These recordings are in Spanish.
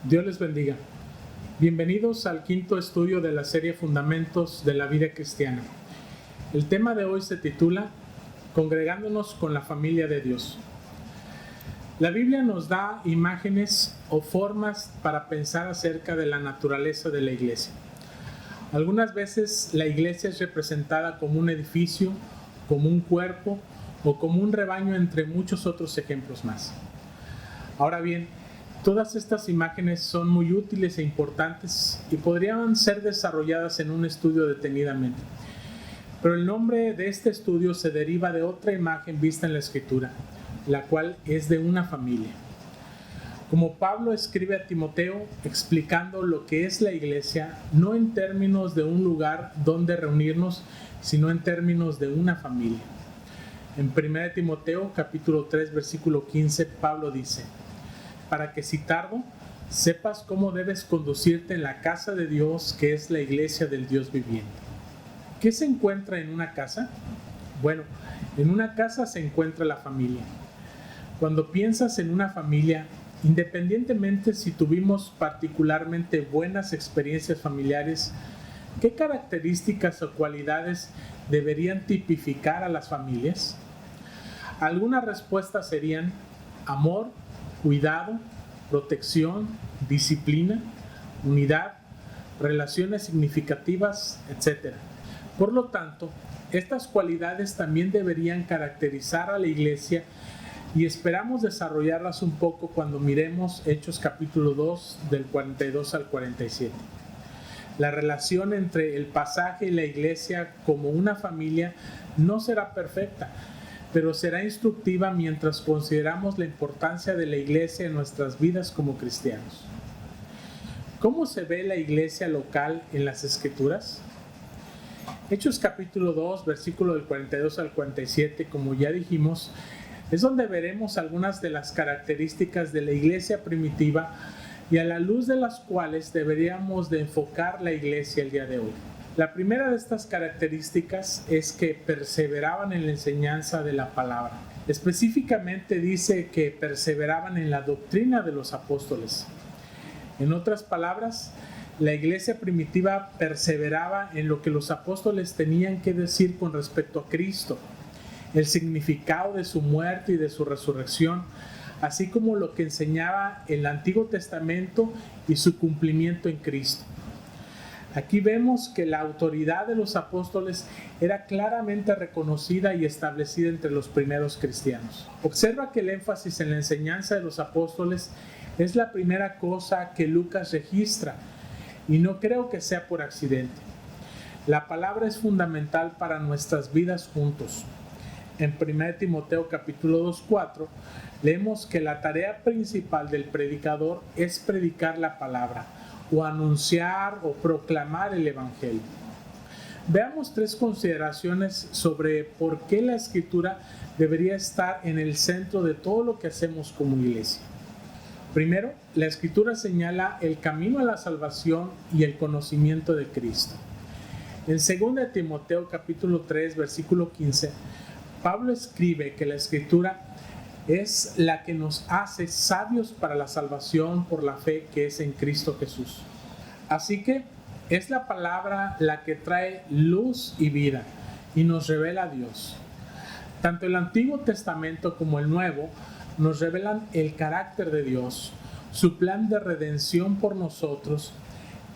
Dios les bendiga. Bienvenidos al quinto estudio de la serie Fundamentos de la Vida Cristiana. El tema de hoy se titula Congregándonos con la familia de Dios. La Biblia nos da imágenes o formas para pensar acerca de la naturaleza de la iglesia. Algunas veces la iglesia es representada como un edificio, como un cuerpo o como un rebaño, entre muchos otros ejemplos más. Ahora bien, todas estas imágenes son muy útiles e importantes y podrían ser desarrolladas en un estudio detenidamente. Pero el nombre de este estudio se deriva de otra imagen vista en la Escritura, la cual es de una familia. Como Pablo escribe a Timoteo explicando lo que es la iglesia, no en términos de un lugar donde reunirnos, sino en términos de una familia. En 1 Timoteo capítulo 3 versículo 15, Pablo dice: para que si tardo, sepas cómo debes conducirte en la casa de Dios, que es la iglesia del Dios viviente. ¿Qué se encuentra en una casa? Bueno, en una casa se encuentra la familia. Cuando piensas en una familia, independientemente si tuvimos particularmente buenas experiencias familiares, ¿qué características o cualidades deberían tipificar a las familias? Algunas respuestas serían amor, cuidado, protección, disciplina, unidad, relaciones significativas, etc. Por lo tanto, estas cualidades también deberían caracterizar a la iglesia y esperamos desarrollarlas un poco cuando miremos Hechos capítulo 2 del 42 al 47. La relación entre el pasaje y la iglesia como una familia no será perfecta, pero será instructiva mientras consideramos la importancia de la iglesia en nuestras vidas como cristianos. ¿Cómo se ve la iglesia local en las Escrituras? Hechos capítulo 2, versículo del 42 al 47, como ya dijimos, es donde veremos algunas de las características de la iglesia primitiva y a la luz de las cuales deberíamos de enfocar la iglesia el día de hoy. La primera de estas características es que perseveraban en la enseñanza de la palabra. Específicamente dice que perseveraban en la doctrina de los apóstoles. En otras palabras, la iglesia primitiva perseveraba en lo que los apóstoles tenían que decir con respecto a Cristo, el significado de su muerte y de su resurrección, así como lo que enseñaba el Antiguo Testamento y su cumplimiento en Cristo. Aquí vemos que la autoridad de los apóstoles era claramente reconocida y establecida entre los primeros cristianos. Observa que el énfasis en la enseñanza de los apóstoles es la primera cosa que Lucas registra, y no creo que sea por accidente. La palabra es fundamental para nuestras vidas juntos. En 1 Timoteo capítulo 2:4 leemos que la tarea principal del predicador es predicar la palabra, o anunciar o proclamar el evangelio. Veamos tres consideraciones sobre por qué la escritura debería estar en el centro de todo lo que hacemos como iglesia. Primero, la escritura señala el camino a la salvación y el conocimiento de Cristo. En 2 Timoteo capítulo 3 versículo 15, Pablo escribe que la escritura es la que nos hace sabios para la salvación por la fe que es en Cristo Jesús. Así que es la palabra la que trae luz y vida y nos revela a Dios. Tanto el Antiguo Testamento como el Nuevo nos revelan el carácter de Dios, su plan de redención por nosotros.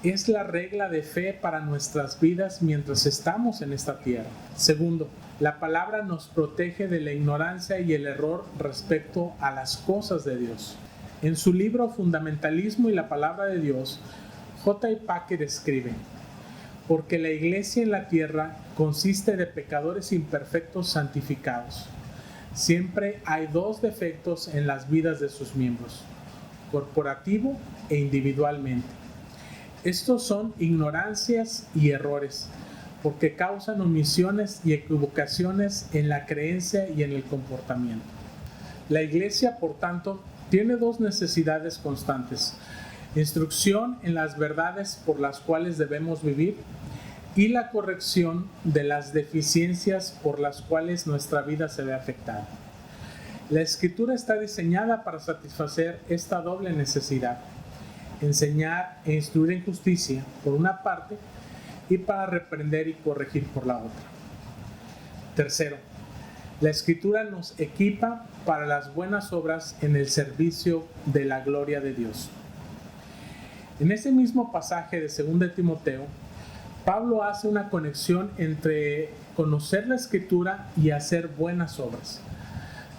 Es la regla de fe para nuestras vidas mientras estamos en esta tierra. Segundo, la palabra nos protege de la ignorancia y el error respecto a las cosas de Dios. En su libro Fundamentalismo y la palabra de Dios, J. Packer escribe: porque la iglesia en la tierra consiste de pecadores imperfectos santificados. Siempre hay dos defectos en las vidas de sus miembros, corporativo e individualmente. Estos son ignorancias y errores, porque causan omisiones y equivocaciones en la creencia y en el comportamiento. La iglesia, por tanto, tiene dos necesidades constantes: instrucción en las verdades por las cuales debemos vivir y la corrección de las deficiencias por las cuales nuestra vida se ve afectada. La escritura está diseñada para satisfacer esta doble necesidad. enseñar e instruir en justicia, por una parte, y para reprender y corregir por la otra. Tercero, la Escritura nos equipa para las buenas obras en el servicio de la gloria de Dios. En ese mismo pasaje de 2 Timoteo, Pablo hace una conexión entre conocer la Escritura y hacer buenas obras.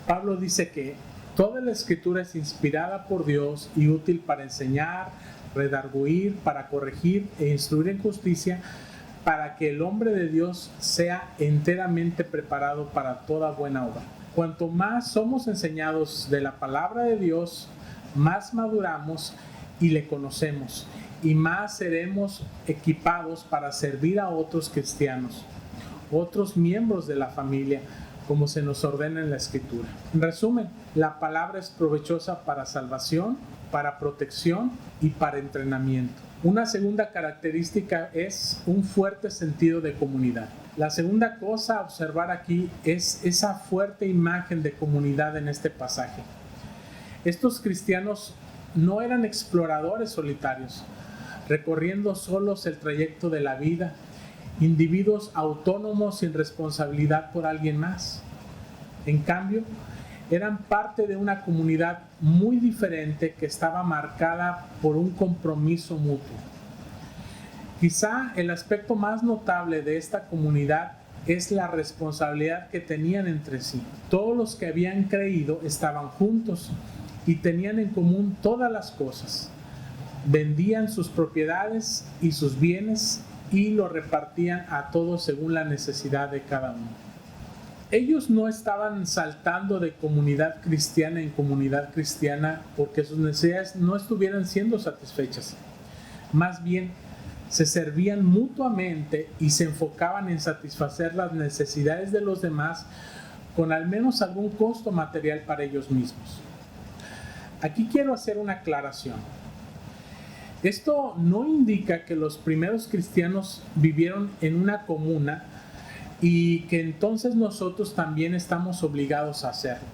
Pablo dice que toda la Escritura es inspirada por Dios y útil para enseñar, redarguir, para corregir e instruir en justicia, para que el hombre de Dios sea enteramente preparado para toda buena obra. Cuanto más somos enseñados de la palabra de Dios, más maduramos y le conocemos, y más seremos equipados para servir a otros cristianos, otros miembros de la familia, como se nos ordena en la Escritura. En resumen, la palabra es provechosa para salvación, para protección y para entrenamiento. Una segunda característica es un fuerte sentido de comunidad. La segunda cosa a observar aquí es esa fuerte imagen de comunidad en este pasaje. Estos cristianos no eran exploradores solitarios, recorriendo solos el trayecto de la vida, individuos autónomos sin responsabilidad por alguien más. En cambio, eran parte de una comunidad muy diferente que estaba marcada por un compromiso mutuo. Quizá el aspecto más notable de esta comunidad es la responsabilidad que tenían entre sí. Todos los que habían creído estaban juntos y tenían en común todas las cosas. Vendían sus propiedades y sus bienes y lo repartían a todos según la necesidad de cada uno. Ellos no estaban saltando de comunidad cristiana en comunidad cristiana porque sus necesidades no estuvieran siendo satisfechas. Más bien, se servían mutuamente y se enfocaban en satisfacer las necesidades de los demás con al menos algún costo material para ellos mismos. Aquí quiero hacer una aclaración. Esto no indica que los primeros cristianos vivieron en una comuna y que entonces nosotros también estamos obligados a hacerlo.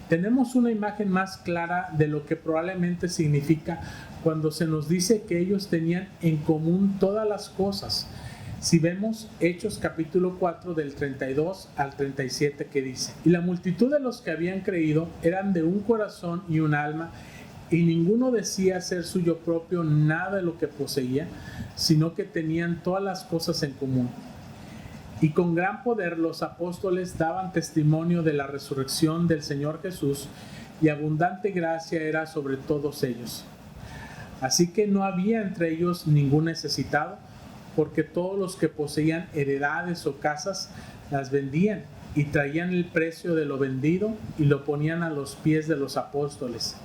Tenemos una imagen más clara de lo que probablemente significa cuando se nos dice que ellos tenían en común todas las cosas. Si vemos Hechos capítulo 4 del 32 al 37 que dice: y la multitud de los que habían creído eran de un corazón y un alma, y ninguno decía ser suyo propio nada de lo que poseía, sino que tenían todas las cosas en común. Y con gran poder los apóstoles daban testimonio de la resurrección del Señor Jesús, y abundante gracia era sobre todos ellos. Así que no había entre ellos ningún necesitado, porque todos los que poseían heredades o casas las vendían y traían el precio de lo vendido y lo ponían a los pies de los apóstoles,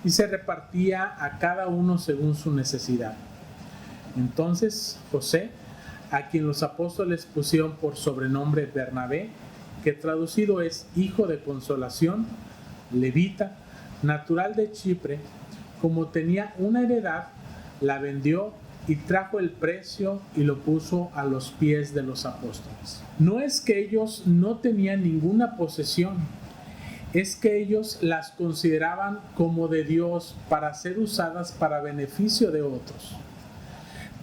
y se repartía a cada uno según su necesidad. Entonces José, a quien los apóstoles pusieron por sobrenombre Bernabé, que traducido es hijo de consolación, levita, natural de Chipre, como tenía una heredad, la vendió y trajo el precio y lo puso a los pies de los apóstoles. No es que ellos no tenían ninguna posesión, es que ellos las consideraban como de Dios para ser usadas para beneficio de otros.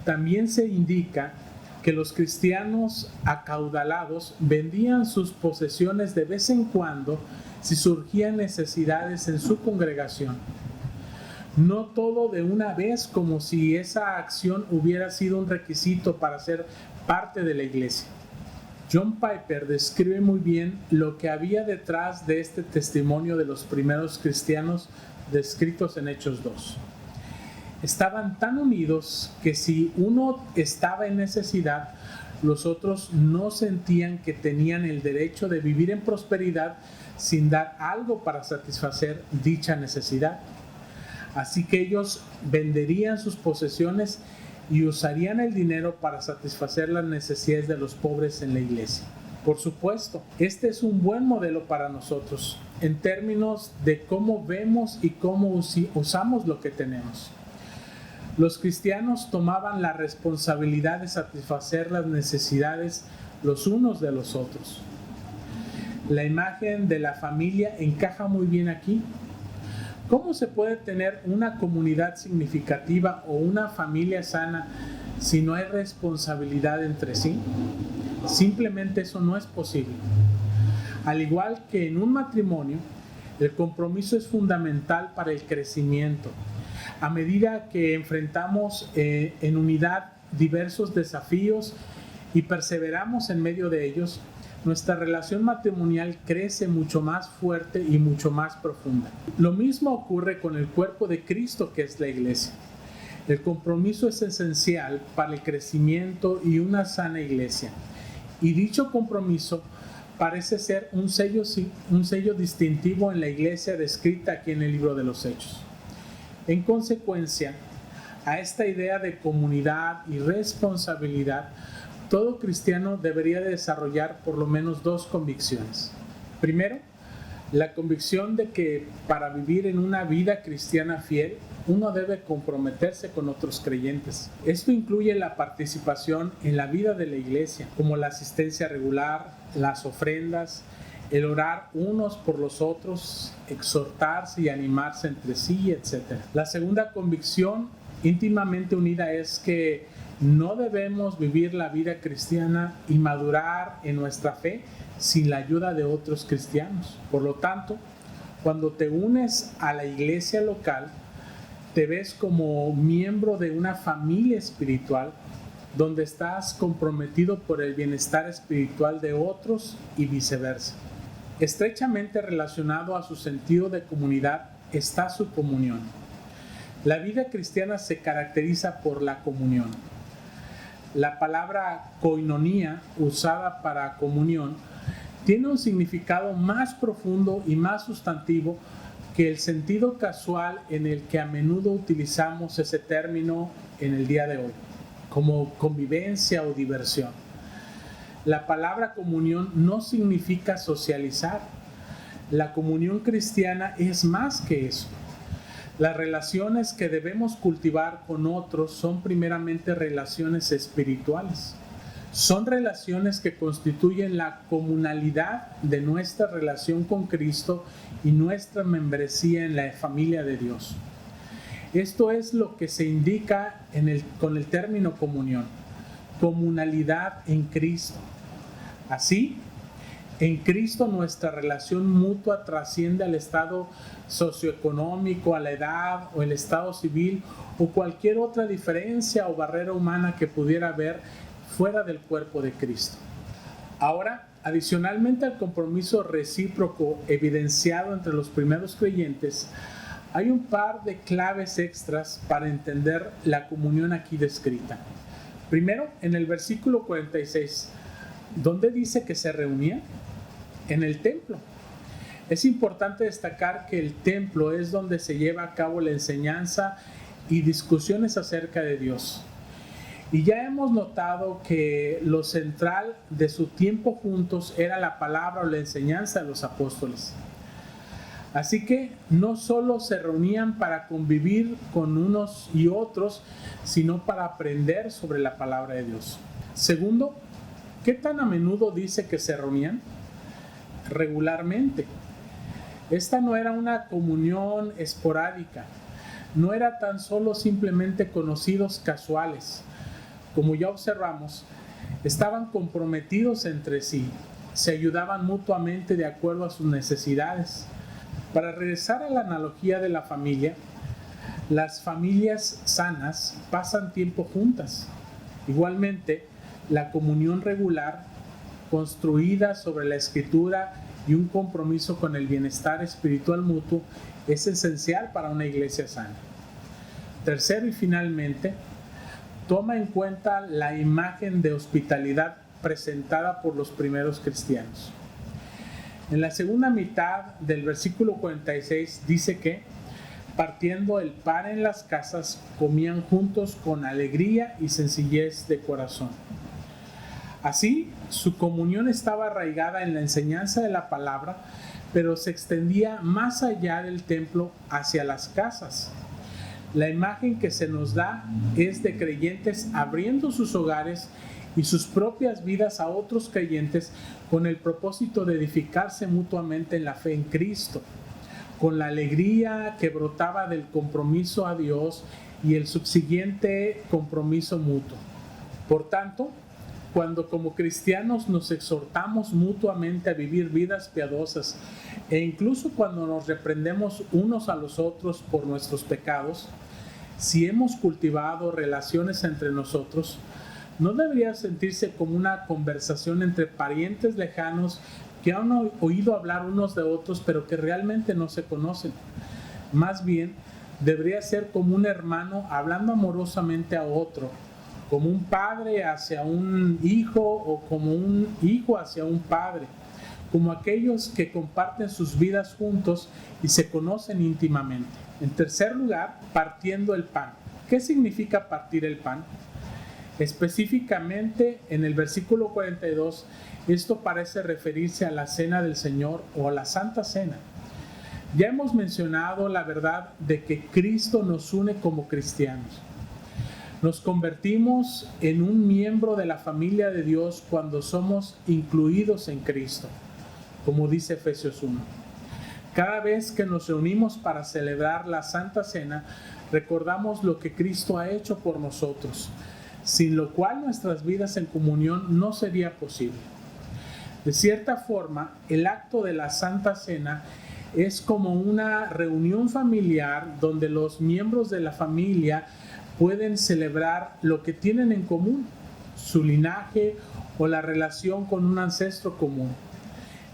También se indica que los cristianos acaudalados vendían sus posesiones de vez en cuando si surgían necesidades en su congregación. No todo de una vez, como si esa acción hubiera sido un requisito para ser parte de la iglesia. John Piper describe muy bien lo que había detrás de este testimonio de los primeros cristianos descritos en Hechos 2. Estaban tan unidos que si uno estaba en necesidad, los otros no sentían que tenían el derecho de vivir en prosperidad sin dar algo para satisfacer dicha necesidad. Así que ellos venderían sus posesiones y usarían el dinero para satisfacer las necesidades de los pobres en la iglesia. Por supuesto, este es un buen modelo para nosotros en términos de cómo vemos y cómo usamos lo que tenemos. Los cristianos tomaban la responsabilidad de satisfacer las necesidades los unos de los otros. La imagen de la familia encaja muy bien aquí. ¿Cómo se puede tener una comunidad significativa o una familia sana si no hay responsabilidad entre sí? Simplemente eso no es posible. Al igual que en un matrimonio, el compromiso es fundamental para el crecimiento. A medida que enfrentamos en unidad diversos desafíos y perseveramos en medio de ellos, nuestra relación matrimonial crece mucho más fuerte y mucho más profunda. Lo mismo ocurre con el cuerpo de Cristo, que es la iglesia. El compromiso es esencial para el crecimiento y una sana iglesia. Y dicho compromiso parece ser un sello distintivo en la iglesia descrita aquí en el libro de los Hechos. En consecuencia, a esta idea de comunidad y responsabilidad, todo cristiano debería desarrollar por lo menos dos convicciones. Primero, la convicción de que para vivir en una vida cristiana fiel, uno debe comprometerse con otros creyentes. Esto incluye la participación en la vida de la iglesia, como la asistencia regular, las ofrendas, el orar unos por los otros, exhortarse y animarse entre sí, etc. La segunda convicción íntimamente unida es que no debemos vivir la vida cristiana y madurar en nuestra fe sin la ayuda de otros cristianos. Por lo tanto, cuando te unes a la iglesia local, te ves como miembro de una familia espiritual donde estás comprometido por el bienestar espiritual de otros y viceversa. Estrechamente relacionado a su sentido de comunidad está su comunión. La vida cristiana se caracteriza por la comunión. La palabra koinonía, usada para comunión, tiene un significado más profundo y más sustantivo que el sentido casual en el que a menudo utilizamos ese término en el día de hoy, como convivencia o diversión. La palabra comunión no significa socializar. La comunión cristiana es más que eso. Las relaciones que debemos cultivar con otros son primeramente relaciones espirituales. Son relaciones que constituyen la comunalidad de nuestra relación con Cristo y nuestra membresía en la familia de Dios. Esto es lo que se indica con el término comunión, comunalidad en Cristo. Así, en Cristo nuestra relación mutua trasciende al estado socioeconómico, a la edad o el estado civil o cualquier otra diferencia o barrera humana que pudiera haber fuera del cuerpo de Cristo. Ahora, adicionalmente al compromiso recíproco evidenciado entre los primeros creyentes, hay un par de claves extras para entender la comunión aquí descrita. Primero, en el versículo 46, ¿dónde dice que se reunían? En el templo. Es importante destacar que el templo es donde se lleva a cabo la enseñanza y discusiones acerca de Dios. Y ya hemos notado que lo central de su tiempo juntos era la palabra o la enseñanza de los apóstoles. Así que no solo se reunían para convivir con unos y otros, sino para aprender sobre la palabra de Dios. Segundo, ¿qué tan a menudo dice que se reunían? Regularmente. Esta no era una comunión esporádica, no era tan solo simplemente conocidos casuales. Como ya observamos, estaban comprometidos entre sí, se ayudaban mutuamente de acuerdo a sus necesidades. Para regresar a la analogía de la familia, las familias sanas pasan tiempo juntas. Igualmente, la comunión regular, construida sobre la Escritura y un compromiso con el bienestar espiritual mutuo, es esencial para una iglesia sana. Tercero y finalmente, toma en cuenta la imagen de hospitalidad presentada por los primeros cristianos. En la segunda mitad del versículo 46 dice que, partiendo el pan en las casas, comían juntos con alegría y sencillez de corazón. Así, su comunión estaba arraigada en la enseñanza de la palabra, pero se extendía más allá del templo hacia las casas. La imagen que se nos da es de creyentes abriendo sus hogares y sus propias vidas a otros creyentes con el propósito de edificarse mutuamente en la fe en Cristo. con la alegría que brotaba del compromiso a Dios y el subsiguiente compromiso mutuo. Por tanto, cuando como cristianos nos exhortamos mutuamente a vivir vidas piadosas e incluso cuando nos reprendemos unos a los otros por nuestros pecados, si hemos cultivado relaciones entre nosotros, no debería sentirse como una conversación entre parientes lejanos que han oído hablar unos de otros pero que realmente no se conocen. Más bien, debería ser como un hermano hablando amorosamente a otro, como un padre hacia un hijo o como un hijo hacia un padre, como aquellos que comparten sus vidas juntos y se conocen íntimamente. En tercer lugar, partiendo el pan. ¿Qué significa partir el pan? Específicamente en el versículo 42, esto parece referirse a la Cena del Señor o a la Santa Cena. Ya hemos mencionado la verdad de que Cristo nos une como cristianos. Nos convertimos en un miembro de la familia de Dios cuando somos incluidos en Cristo, como dice Efesios 1. Cada vez que nos reunimos para celebrar la Santa Cena, recordamos lo que Cristo ha hecho por nosotros, sin lo cual nuestras vidas en comunión no sería posible. De cierta forma, el acto de la Santa Cena es como una reunión familiar donde los miembros de la familia pueden celebrar lo que tienen en común, su linaje o la relación con un ancestro común.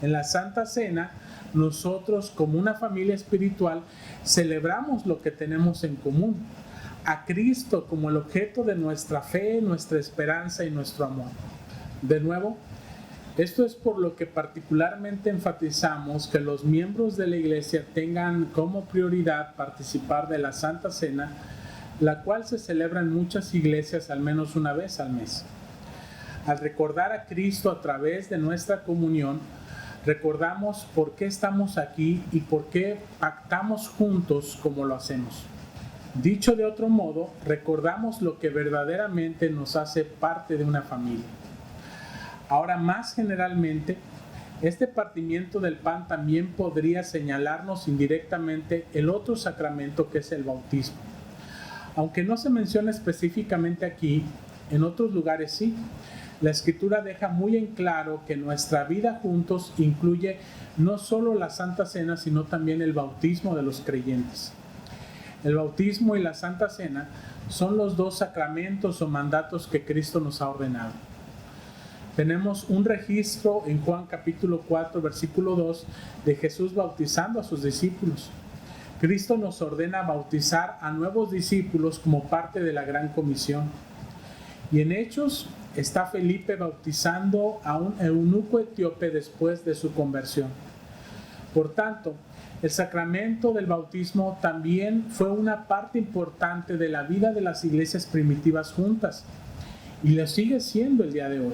En la Santa Cena, nosotros como una familia espiritual celebramos lo que tenemos en común, a Cristo como el objeto de nuestra fe, nuestra esperanza y nuestro amor. De nuevo, esto es por lo que particularmente enfatizamos que los miembros de la iglesia tengan como prioridad participar de la Santa Cena, la cual se celebra en muchas iglesias al menos una vez al mes. Al recordar a Cristo a través de nuestra comunión, recordamos por qué estamos aquí y por qué pactamos juntos como lo hacemos. Dicho de otro modo, recordamos lo que verdaderamente nos hace parte de una familia. Ahora, más generalmente, este partimiento del pan también podría señalarnos indirectamente el otro sacramento que es el bautismo. Aunque no se menciona específicamente aquí, en otros lugares sí. La Escritura deja muy en claro que nuestra vida juntos incluye no solo la Santa Cena, sino también el bautismo de los creyentes. El bautismo y la Santa Cena son los dos sacramentos o mandatos que Cristo nos ha ordenado. Tenemos un registro en Juan capítulo 4, versículo 2, de Jesús bautizando a sus discípulos. Cristo nos ordena bautizar a nuevos discípulos como parte de la gran comisión. Y en Hechos está Felipe bautizando a un eunuco etíope después de su conversión. Por tanto, el sacramento del bautismo también fue una parte importante de la vida de las iglesias primitivas juntas y lo sigue siendo el día de hoy.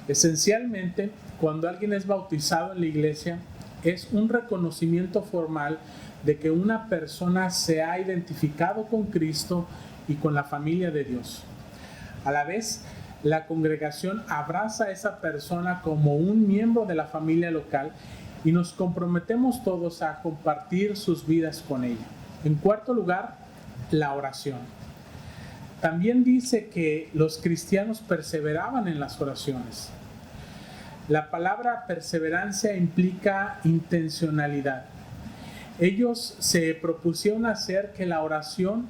Esencialmente, cuando alguien es bautizado en la iglesia, es un reconocimiento formal de que una persona se ha identificado con Cristo y con la familia de Dios. A la vez, la congregación abraza a esa persona como un miembro de la familia local y nos comprometemos todos a compartir sus vidas con ella. En cuarto lugar, la oración. También dice que los cristianos perseveraban en las oraciones. La palabra perseverancia implica intencionalidad. Ellos se propusieron hacer que la oración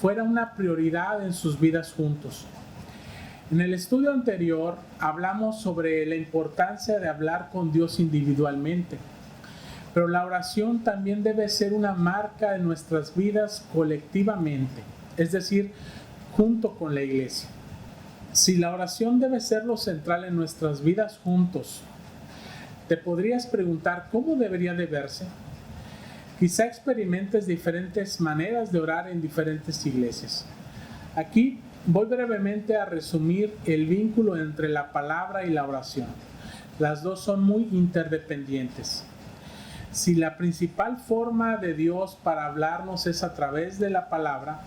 fuera una prioridad en sus vidas juntos. En el estudio anterior hablamos sobre la importancia de hablar con Dios individualmente, pero la oración también debe ser una marca de nuestras vidas colectivamente, es decir, junto con la iglesia. Si la oración debe ser lo central en nuestras vidas juntos, te podrías preguntar cómo debería de verse. Quizá experimentes diferentes maneras de orar en diferentes iglesias. Aquí voy brevemente a resumir el vínculo entre la palabra y la oración. Las dos son muy interdependientes. Si la principal forma de Dios para hablarnos es a través de la palabra,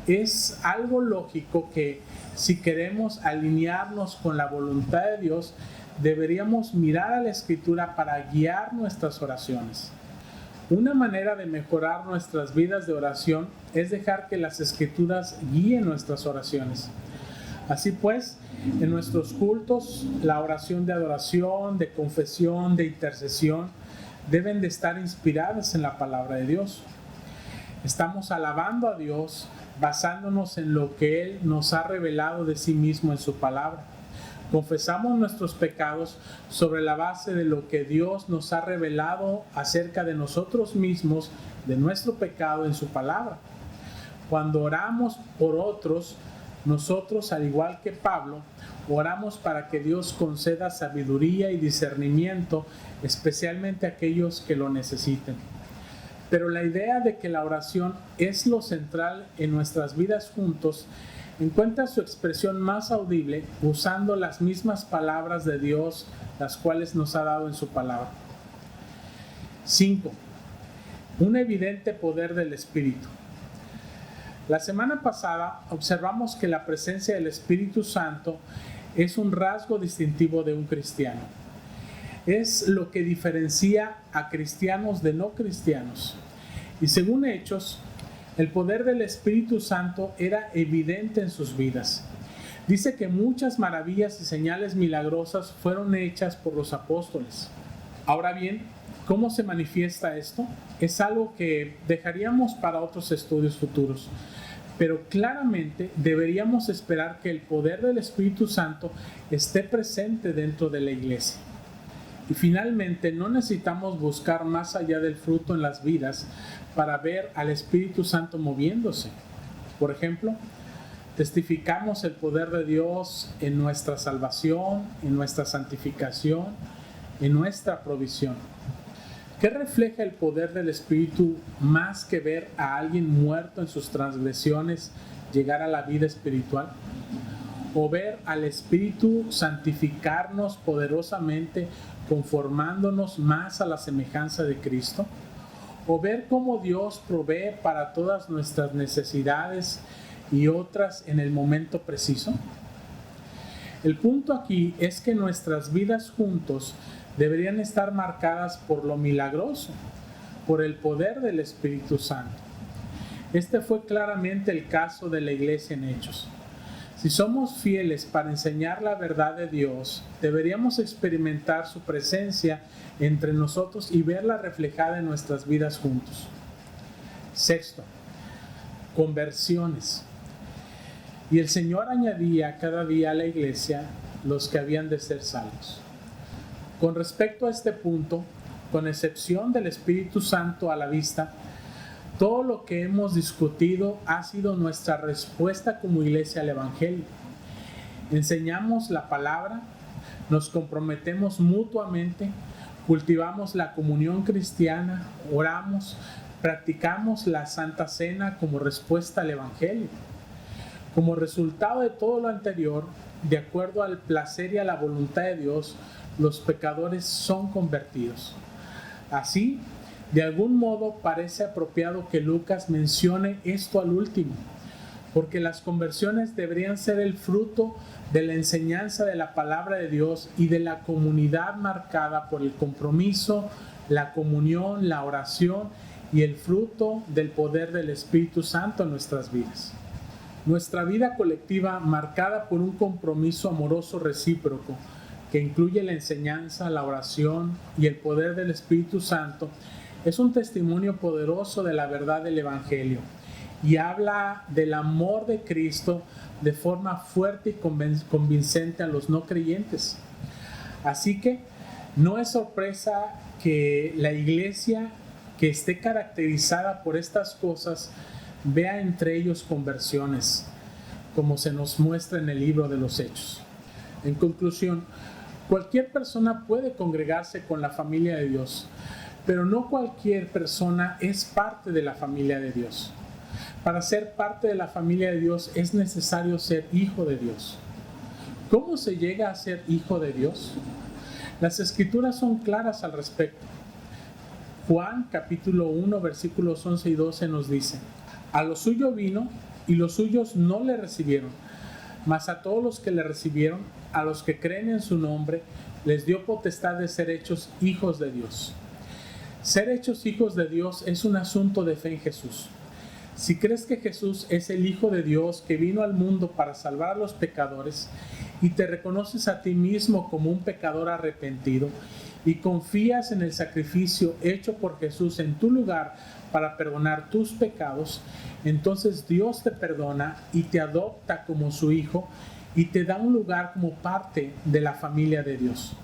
es algo lógico que si queremos alinearnos con la voluntad de Dios, deberíamos mirar a la Escritura para guiar nuestras oraciones. Una manera de mejorar nuestras vidas de oración es dejar que las Escrituras guíen nuestras oraciones. Así pues, en nuestros cultos, la oración de adoración, de confesión, de intercesión, deben de estar inspiradas en la palabra de Dios. Estamos alabando a Dios basándonos en lo que Él nos ha revelado de sí mismo en su palabra. Confesamos nuestros pecados sobre la base de lo que Dios nos ha revelado acerca de nosotros mismos, de nuestro pecado en su palabra. Cuando oramos por otros, nosotros, al igual que Pablo, oramos para que Dios conceda sabiduría y discernimiento, especialmente a aquellos que lo necesiten. Pero la idea de que la oración es lo central en nuestras vidas juntos encuentra su expresión más audible usando las mismas palabras de Dios, las cuales nos ha dado en su palabra. 5. Un evidente poder del Espíritu. La semana pasada observamos que la presencia del Espíritu Santo es un rasgo distintivo de un cristiano. Es lo que diferencia a cristianos de no cristianos. Y según Hechos, el poder del Espíritu Santo era evidente en sus vidas. Dice que muchas maravillas y señales milagrosas fueron hechas por los apóstoles. Ahora bien, ¿cómo se manifiesta esto? Es algo que dejaríamos para otros estudios futuros. Pero claramente deberíamos esperar que el poder del Espíritu Santo esté presente dentro de la iglesia. Y finalmente, no necesitamos buscar más allá del fruto en las vidas para ver al Espíritu Santo moviéndose. Por ejemplo, testificamos el poder de Dios en nuestra salvación, en nuestra santificación, en nuestra provisión. ¿Qué refleja el poder del Espíritu más que ver a alguien muerto en sus transgresiones llegar a la vida espiritual? ¿O ver al Espíritu santificarnos poderosamente, conformándonos más a la semejanza de Cristo? ¿O ver cómo Dios provee para todas nuestras necesidades y otras en el momento preciso? El punto aquí es que nuestras vidas juntos deberían estar marcadas por lo milagroso, por el poder del Espíritu Santo. Este fue claramente el caso de la iglesia en Hechos. Si somos fieles para enseñar la verdad de Dios, deberíamos experimentar su presencia entre nosotros y verla reflejada en nuestras vidas juntos. 6. Conversiones. Y el Señor añadía cada día a la iglesia los que habían de ser salvos. Con respecto a este punto, con excepción del Espíritu Santo a la vista, todo lo que hemos discutido ha sido nuestra respuesta como iglesia al Evangelio. Enseñamos la palabra, nos comprometemos mutuamente, cultivamos la comunión cristiana, oramos, practicamos la Santa Cena como respuesta al Evangelio. Como resultado de todo lo anterior, de acuerdo al placer y a la voluntad de Dios, los pecadores son convertidos. Así, de algún modo parece apropiado que Lucas mencione esto al último, porque las conversiones deberían ser el fruto de la enseñanza de la palabra de Dios y de la comunidad marcada por el compromiso, la comunión, la oración y el fruto del poder del Espíritu Santo en nuestras vidas. Nuestra vida colectiva, marcada por un compromiso amoroso recíproco, que incluye la enseñanza, la oración y el poder del Espíritu Santo, es un testimonio poderoso de la verdad del Evangelio y habla del amor de Cristo de forma fuerte y convincente a los no creyentes. Así que no es sorpresa que la iglesia que esté caracterizada por estas cosas vea entre ellos conversiones, como se nos muestra en el libro de los Hechos. En conclusión, cualquier persona puede congregarse con la familia de Dios, pero no cualquier persona es parte de la familia de Dios. Para ser parte de la familia de Dios es necesario ser hijo de Dios. ¿Cómo se llega a ser hijo de Dios? Las Escrituras son claras al respecto. Juan capítulo 1 versículos 11 y 12 nos dice: a lo suyo vino y los suyos no le recibieron, mas a todos los que le recibieron, a los que creen en su nombre, les dio potestad de ser hechos hijos de Dios. Ser hechos hijos de Dios es un asunto de fe en Jesús. Si crees que Jesús es el Hijo de Dios que vino al mundo para salvar a los pecadores y te reconoces a ti mismo como un pecador arrepentido y confías en el sacrificio hecho por Jesús en tu lugar para perdonar tus pecados, entonces Dios te perdona y te adopta como su hijo y te da un lugar como parte de la familia de Dios.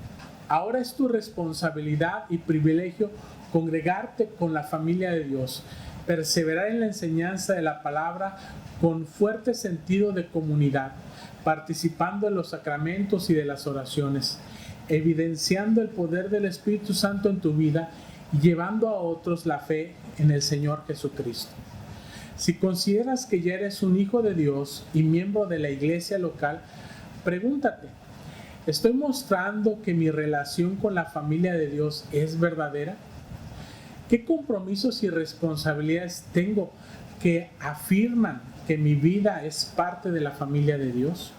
Ahora es tu responsabilidad y privilegio congregarte con la familia de Dios, perseverar en la enseñanza de la palabra con fuerte sentido de comunidad, participando en los sacramentos y de las oraciones, evidenciando el poder del Espíritu Santo en tu vida y llevando a otros la fe en el Señor Jesucristo. Si consideras que ya eres un hijo de Dios y miembro de la iglesia local, pregúntate, ¿estoy mostrando que mi relación con la familia de Dios es verdadera? ¿Qué compromisos y responsabilidades tengo que afirman que mi vida es parte de la familia de Dios?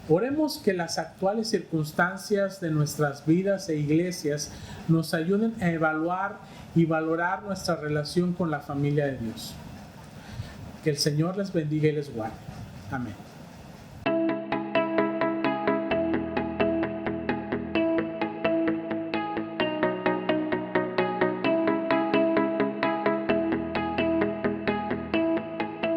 Oremos que las actuales circunstancias de nuestras vidas e iglesias nos ayuden a evaluar y valorar nuestra relación con la familia de Dios. Que el Señor les bendiga y les guarde. Amén.